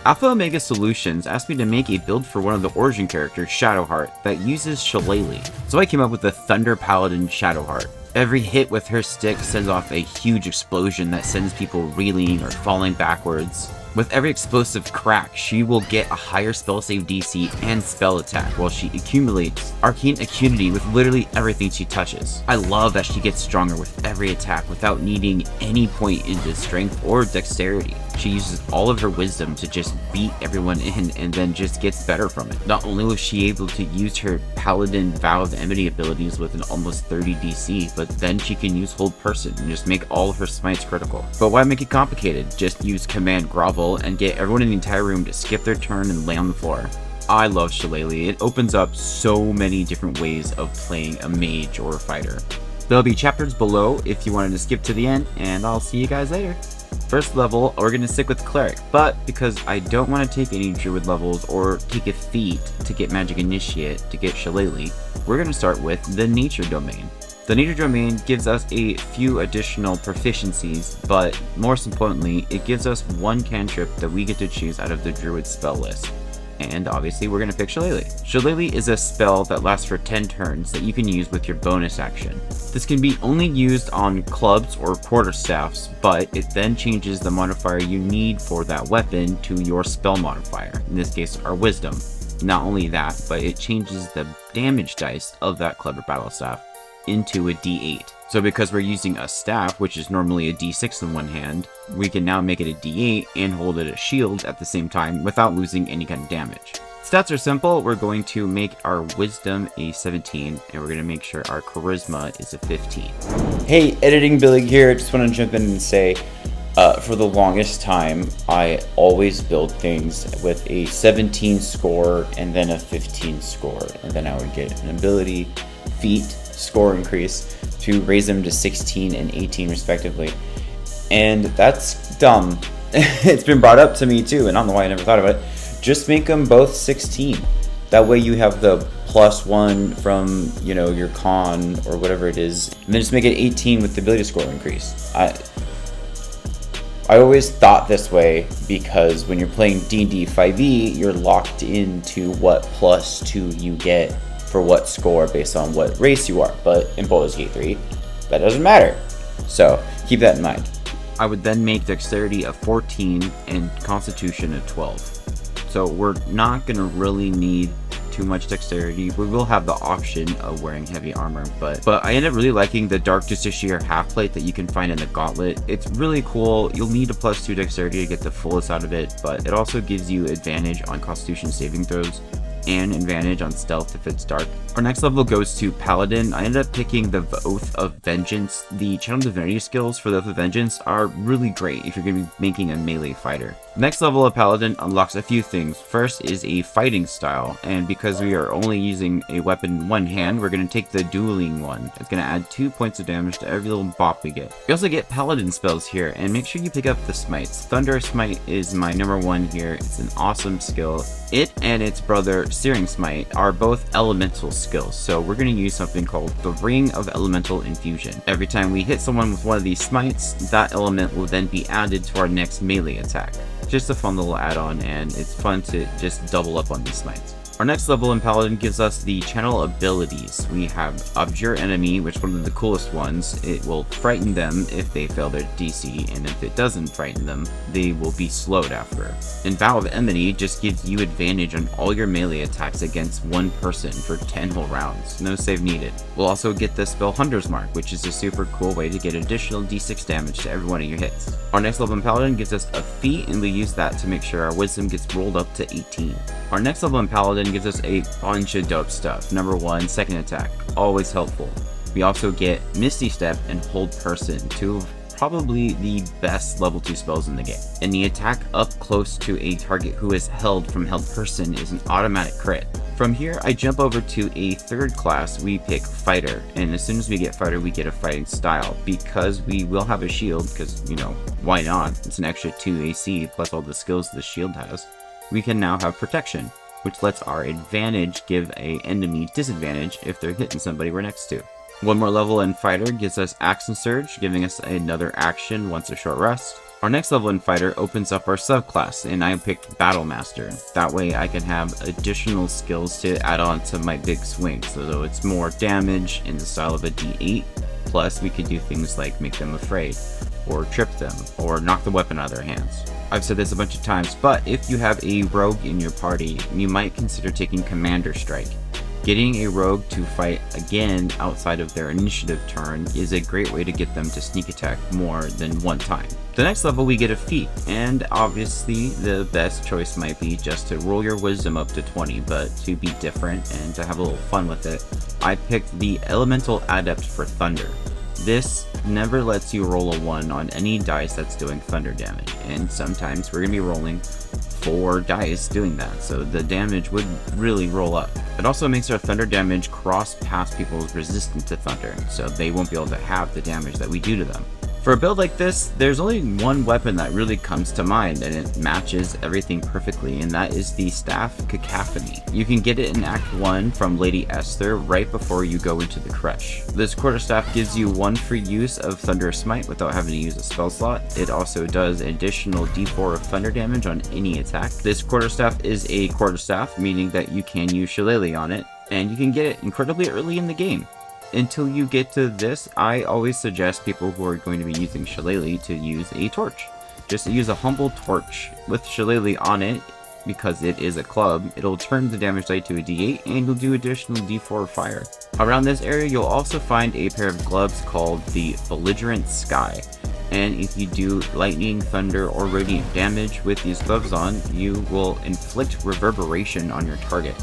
Alpha Omega Solutions asked me to make a build for one of the origin characters, Shadowheart, that uses Shillelagh. So I came up with the Thunder Paladin Shadowheart. Every hit with her stick sends off a huge explosion that sends people reeling or falling backwards. With every explosive crack, she will get a higher spell save DC and spell attack while she accumulates arcane acuity with literally everything she touches. I love that she gets stronger with every attack without needing any point into strength or dexterity. She uses all of her wisdom to just beat everyone in and then just gets better from it. Not only was she able to use her Paladin Vow of Enmity abilities with an almost 30 DC, but then she can use Hold Person and just make all of her smites critical. But why make it complicated? Just use Command Grovel and get everyone in the entire room to skip their turn and lay on the floor. I love Shillelagh. It opens up so many different ways of playing a mage or a fighter. There'll be chapters below if you wanted to skip to the end, and I'll see you guys later. First level, we're going to stick with Cleric, but because I don't want to take any Druid levels or take a feat to get Magic Initiate to get Shillelagh, we're going to start with the Nature Domain. The Nature Domain gives us a few additional proficiencies, but most importantly, it gives us one cantrip that we get to choose out of the Druid spell list. And obviously we're going to pick Shillelagh. Shillelagh is a spell that lasts for 10 turns that you can use with your bonus action. This can be only used on clubs or quarterstaffs, but it then changes the modifier you need for that weapon to your spell modifier, in this case our wisdom. Not only that, but it changes the damage dice of that clever battle staff into a d8. So because we're using a staff, which is normally a d6 in one hand, we can now make it a d8 and hold it as shield at the same time without losing any kind of damage. Stats are simple. We're going to make our wisdom a 17 and we're going to make sure our charisma is a 15. Hey, Editing Billy here. Just want to jump in and say, for the longest time, I always build things with a 17 score and then a 15 score. And then I would get an ability, feat, score increase to raise them to 16 and 18 respectively. And that's dumb. It's been brought up to me too, and I don't know why I never thought about it. Just make them both 16. That way you have the +1 from, you know, your con or whatever it is, and then just make it 18 with the ability score increase. I always thought this way because when you're playing D&D 5e, you're locked into what +2 you get for what score based on what race you are, but in Baldur's Gate 3, that doesn't matter. So keep that in mind. I would then make Dexterity a 14 and Constitution a 12. So we're not going to really need too much Dexterity. We will have the option of wearing heavy armor, but I end up really liking the Dark Justiciar half plate that you can find in the Gauntlet. It's really cool. You'll need a +2 Dexterity to get the fullest out of it, but it also gives you advantage on Constitution saving throws and advantage on stealth if it's dark. Our next level goes to Paladin. I ended up picking the Oath of Vengeance. The Channel Divinity skills for the Oath of Vengeance are really great if you're going to be making a melee fighter. Next level of Paladin unlocks a few things. First is a fighting style, and because we are only using a weapon in one hand, we're going to take the dueling one. It's going to add 2 points of damage to every little bop we get. We also get Paladin spells here, and make sure you pick up the smites. Thunder Smite is my #1 here. It's an awesome skill. It and its brother Searing Smite are both elemental skills, so we're going to use something called the Ring of Elemental Infusion. Every time we hit someone with one of these smites, that element will then be added to our next melee attack. Just a fun little add-on, and it's fun to just double up on these smites. Our next level in Paladin gives us the channel abilities. We have Abjure Enemy, which is one of the coolest ones. It will frighten them if they fail their DC, and if it doesn't frighten them, they will be slowed after. And Vow of Enmity just gives you advantage on all your melee attacks against one person for 10 whole rounds. No save needed. We'll also get the spell Hunter's Mark, which is a super cool way to get additional d6 damage to every one of your hits. Our next level in Paladin gives us a feat, and we use that to make sure our wisdom gets rolled up to 18. Our next level in Paladin gives us a bunch of dope stuff. #1, second attack, always helpful. We also get Misty Step and Hold Person, two of probably the best level 2 spells in the game. And the attack up close to a target who is held from Held Person is an automatic crit. From here, I jump over to a third class. We pick Fighter, and as soon as we get Fighter, we get a fighting style. Because we will have a shield, because, you know, why not? It's an extra 2 AC plus all the skills the shield has. We can now have Protection, which lets our advantage give a enemy disadvantage if they're hitting somebody we're next to. One more level in Fighter gives us Action Surge, giving us another action once a short rest. Our next level in Fighter opens up our subclass, and I picked Battle Master. That way I can have additional skills to add on to my big swings, so it's more damage in the style of a D8, plus we could do things like make them afraid, or trip them, or knock the weapon out of their hands. I've said this a bunch of times, but if you have a rogue in your party, you might consider taking Commander Strike. Getting a rogue to fight again outside of their initiative turn is a great way to get them to sneak attack more than one time. The next level we get a feat, and obviously the best choice might be just to roll your wisdom up to 20, but to be different and to have a little fun with it, I picked the Elemental Adept for Thunder. This never lets you roll a 1 on any dice that's doing thunder damage, and sometimes we're going to be rolling 4 dice doing that, so the damage would really roll up. It also makes our thunder damage cross past people's resistance to thunder, so they won't be able to have the damage that we do to them. For a build like this, there's only one weapon that really comes to mind, and it matches everything perfectly, and that is the Staff Cacophony. You can get it in Act 1 from Lady Esther right before you go into the Crush. This quarterstaff gives you 1 free use of Thunderous Smite without having to use a spell slot. It also does additional d4 of thunder damage on any attack. This quarterstaff is a quarterstaff, meaning that you can use Shillelagh on it, and you can get it incredibly early in the game. Until you get to this, I always suggest people who are going to be using Shillelagh to use a torch. Just use a humble torch with Shillelagh on it, because it is a club. It'll turn the damage die to a d8, and you'll do additional d4 fire. Around this area, you'll also find a pair of gloves called the Belligerent Sky. And if you do lightning, thunder, or radiant damage with these gloves on, you will inflict reverberation on your target.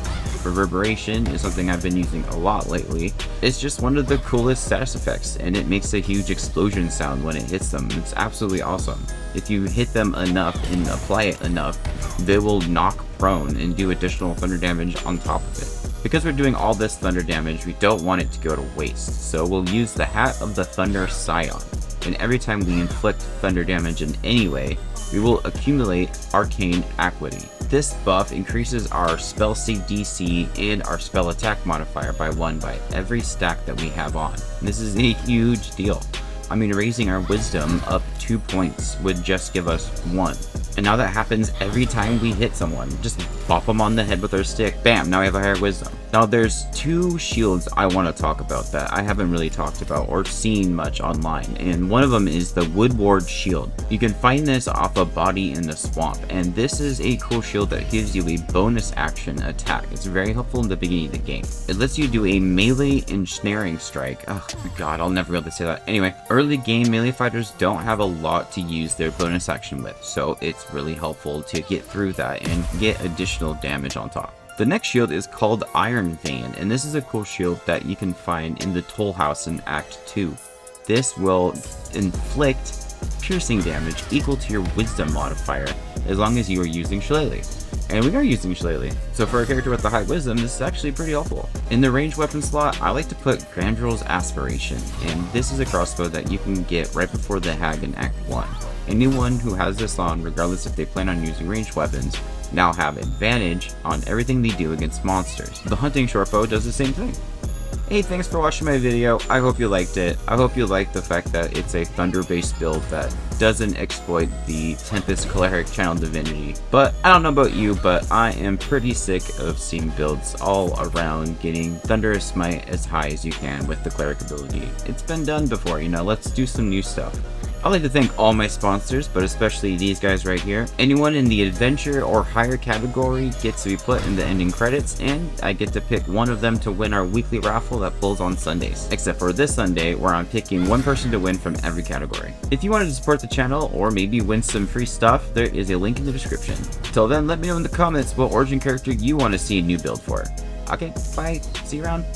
Reverberation is something I've been using a lot lately. It's just one of the coolest status effects, and it makes a huge explosion sound when it hits them. It's absolutely awesome. If you hit them enough and apply it enough, they will knock prone and do additional thunder damage on top of it. Because we're doing all this thunder damage, we don't want it to go to waste, so we'll use the Hat of the Thunder Scion. And every time we inflict thunder damage in any way, we will accumulate Arcane Acuity. This buff increases our spell save DC and our spell attack modifier by 1 by every stack that we have on. And this is a huge deal. I mean, raising our wisdom up 2 points would just give us 1. And now that happens every time we hit someone. Just bop them on the head with our stick. Bam, now we have a higher wisdom. Now there's 2 shields I want to talk about that I haven't really talked about or seen much online. And one of them is the Woodward Shield. You can find this off a body in the swamp. And this is a cool shield that gives you a bonus action attack. It's very helpful in the beginning of the game. It lets you do a melee ensnaring strike. Oh my god, I'll never be able to say that. Anyway, early game melee fighters don't have a lot to use their bonus action with, so it's really helpful to get through that and get additional damage on top. The next shield is called Iron Vein, and this is a cool shield that you can find in the Toll House in Act 2. This will inflict piercing damage equal to your wisdom modifier as long as you are using Shillelagh. And we are using Shillelagh, so for a character with the high wisdom, this is actually pretty helpful. In the ranged weapon slot, I like to put Grandrel's Aspiration, and this is a crossbow that you can get right before the Hag in Act 1. Anyone who has this on, regardless if they plan on using ranged weapons, now have advantage on everything they do against monsters. The hunting shortbow does the same thing. Hey, thanks for watching my video. I hope you liked it. I hope you liked the fact that it's a thunder-based build that doesn't exploit the Tempest Cleric channel divinity. But I don't know about you, but I am pretty sick of seeing builds all around getting Thunderous Smite as high as you can with the Cleric ability. It's been done before, you know, let's do some new stuff. I'd like to thank all my sponsors, but especially these guys right here. Anyone in the adventure or higher category gets to be put in the ending credits, and I get to pick one of them to win our weekly raffle that pulls on Sundays. Except for this Sunday, where I'm picking one person to win from every category. If you wanted to support the channel, or maybe win some free stuff, there is a link in the description. Till then, let me know in the comments what origin character you want to see a new build for. Okay, bye, see you around.